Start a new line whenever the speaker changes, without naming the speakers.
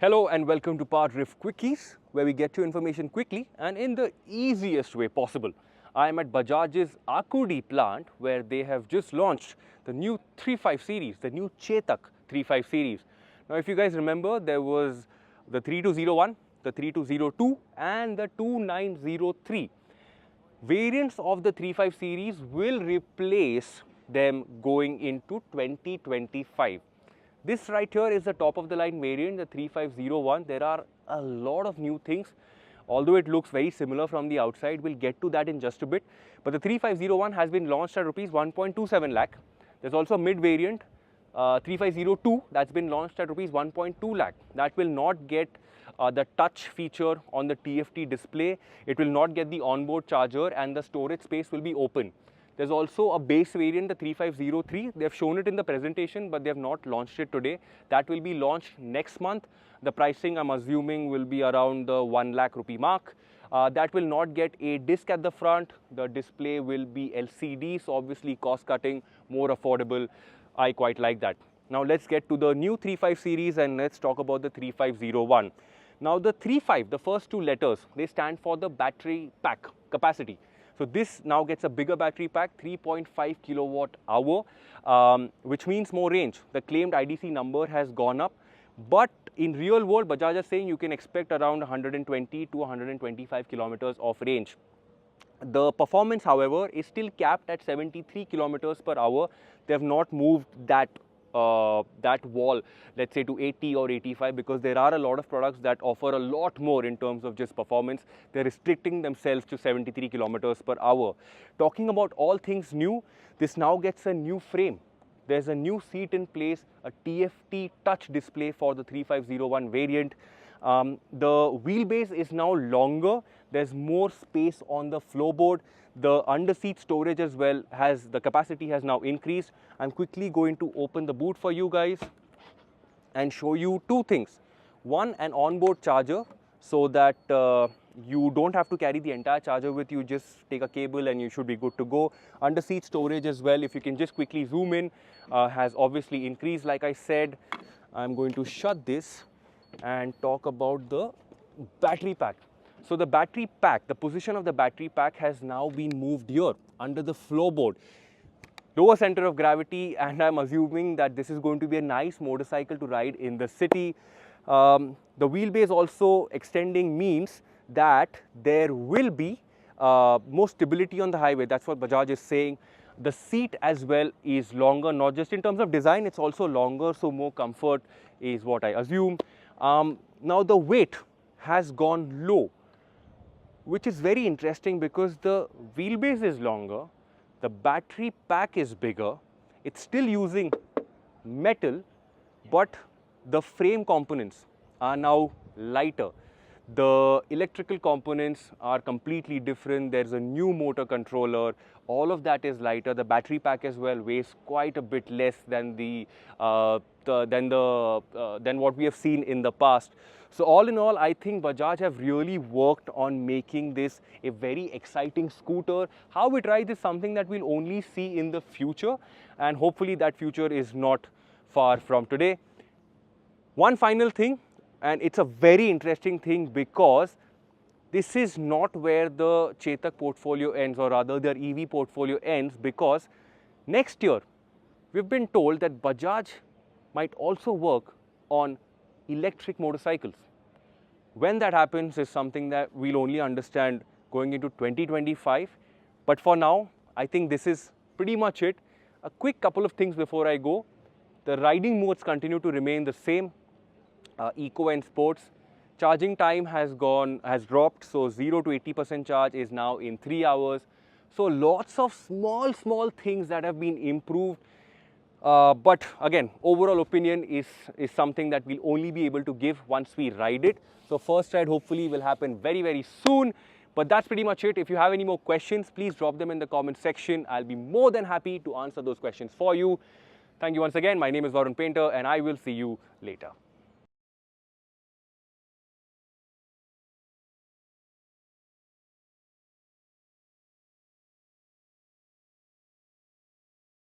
Hello and welcome to PowerDrift QuickEase, where we get you information quickly and in the easiest way possible. I am at Bajaj's Akudi plant, where they have just launched the new 35 series, the new Chetak 35 series. Now, if you guys remember, there was the 3201, the 3202 and the 2903. Variants of the 35 series will replace them going into 2025. This right here is the top of the line variant, the 3501. There are a lot of new things. Although it looks very similar from the outside, we'll get to that in just a bit. But the 3501 has been launched at rupees 1.27 lakh. There's also a mid variant, 3502, that's been launched at rupees 1.2 lakh. That will not get the touch feature on the TFT display. It will not get the onboard charger, and the storage space will be open. There's also a base variant, the 3503. They've shown it in the presentation, but they have not launched it today. That will be launched next month. The pricing, I'm assuming, will be around the 1 lakh rupee mark. That will not get a disc at the front. The display will be LCD, so obviously cost cutting, more affordable. I quite like that. Now let's get to the new 35 series and let's talk about the 3501. Now the 35, the first two letters, they stand for the battery pack capacity. So this now gets a bigger battery pack, 3.5 kilowatt hour, which means more range. The claimed IDC number has gone up, but in real world, Bajaj is saying you can expect around 120 to 125 kilometers of range. The performance, however, is still capped at 73 kilometers per hour. They have not moved that wall, let's say, to 80 or 85, because there are a lot of products that offer a lot more in terms of just performance. They're restricting themselves to 73 kilometers per hour. Talking about all things new, this now gets a new frame. There's a new seat in place, a TFT touch display for the 3501 variant. The wheelbase is now longer. There's more space on the floorboard. The under-seat storage as well the capacity has now increased. I'm quickly going to open the boot for you guys and show you two things. One, an onboard charger, so that you don't have to carry the entire charger with you. Just take a cable and you should be good to go. Under-seat storage as well, if you can just quickly zoom in, has obviously increased. Like I said, I'm going to shut this and talk about the battery pack. So the battery pack, the position of the battery pack has now been moved here under the floorboard. Lower center of gravity, and I'm assuming that this is going to be a nice motorcycle to ride in the city. The wheelbase also extending means that there will be more stability on the highway. That's what Bajaj is saying. The seat as well is longer, not just in terms of design, it's also longer, so more comfort is what I assume. Now the weight has gone low, which is very interesting because the wheelbase is longer, the battery pack is bigger, it's still using metal, but the frame components are now lighter. The electrical components are completely different. There's a new motor controller. All of that is lighter. The battery pack as well weighs quite a bit less than what we have seen in the past. So all in all, I think Bajaj have really worked on making this a very exciting scooter. How it rides is something that we'll only see in the future, and hopefully that future is not far from today. One final thing, and it's a very interesting thing, because this is not where the Chetak portfolio ends, or rather their EV portfolio ends, because next year we've been told that Bajaj might also work on electric motorcycles. When that happens is something that we'll only understand going into 2025. But for now, I think this is pretty much it. A quick couple of things before I go. The riding modes continue to remain the same. Eco and sports. Charging time has dropped, so 0 to 80% charge is now in 3 hours. So lots of small things that have been improved. But again, overall opinion is something that we'll only be able to give once we ride it. So first ride hopefully will happen very soon. But that's pretty much it. If you have any more questions, please drop them in the comment section. I'll be more than happy to answer those questions for you. Thank you once again. My name is Varun, and I will see you later.